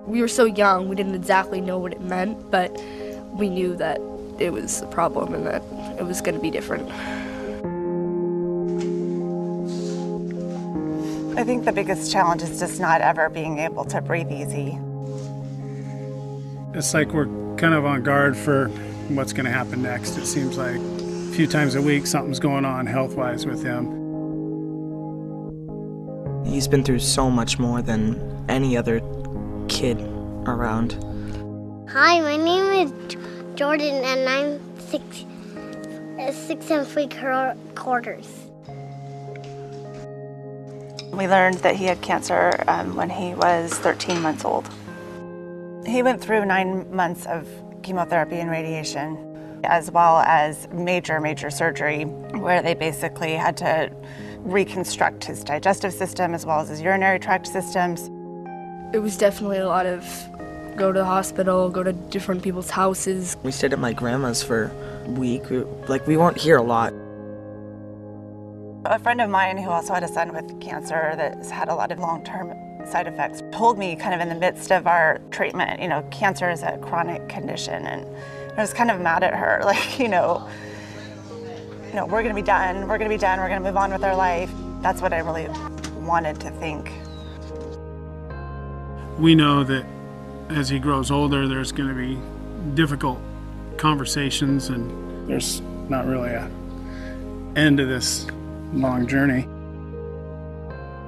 We were so young, we didn't exactly know what it meant, but we knew that it was a problem and that it was going to be different. I think the biggest challenge is just not ever being able to breathe easy. It's like we're kind of on guard for what's going to happen next. It seems like a few times a week something's going on health-wise with him. He's been through so much more than any other kid around. Hi, my name is Jordan and I'm 6 and 3/4. We learned that he had cancer when he was 13 months old. He went through 9 months of chemotherapy and radiation, as well as major surgery, where they basically had to reconstruct his digestive system as well as his urinary tract systems. It was definitely a lot of go to the hospital, go to different people's houses. We stayed at my grandma's for a week. We weren't here a lot. A friend of mine who also had a son with cancer that's had a lot of long-term side effects told me kind of in the midst of our treatment, cancer is a chronic condition, and I was kind of mad at her, like, we're gonna be done, we're gonna move on with our life. That's what I really wanted to think. We know that as he grows older, there's going to be difficult conversations, and there's not really an end to this long journey.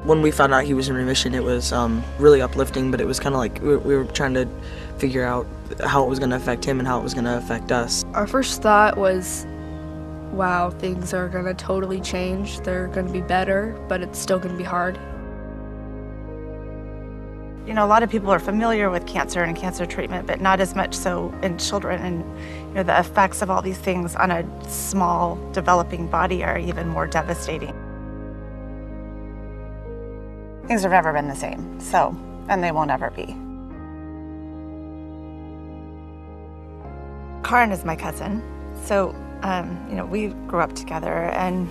When we found out he was in remission, it was really uplifting, but it was kind of like we were trying to figure out how it was going to affect him and how it was going to affect us. Our first thought was, wow, things are going to totally change. They're going to be better, but it's still going to be hard. A lot of people are familiar with cancer and cancer treatment, but not as much so in children. And the effects of all these things on a small, developing body are even more devastating. Things have never been the same, and they won't ever be. Karin is my cousin, so we grew up together, and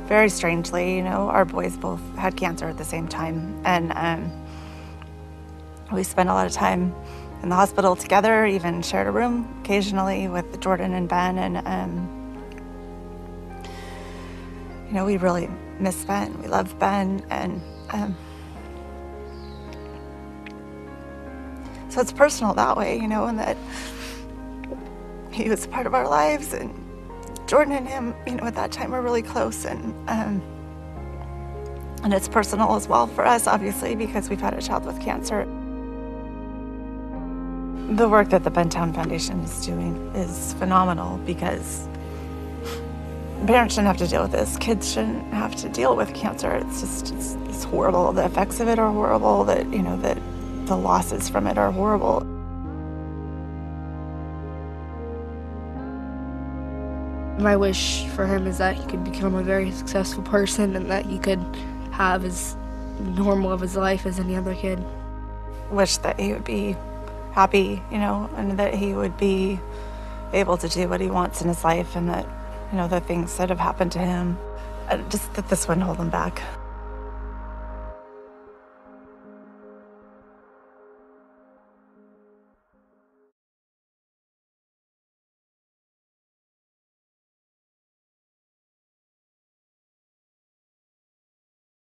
very strangely, our boys both had cancer at the same time, and we spent a lot of time in the hospital together, even shared a room occasionally with Jordan and Ben, and we really miss Ben. We love Ben, and so it's personal that way, and that he was part of our lives, and Jordan and him, at that time were really close, and it's personal as well for us, obviously, because we've had a child with cancer. The work that the Bentown Foundation is doing is phenomenal, because parents shouldn't have to deal with this. Kids shouldn't have to deal with cancer. It's horrible. The effects of it are horrible. That the losses from it are horrible. My wish for him is that he could become a very successful person and that he could have as normal of his life as any other kid. Wish that he would be happy, and that he would be able to do what he wants in his life, and that, the things that have happened to him, just that this wouldn't hold him back.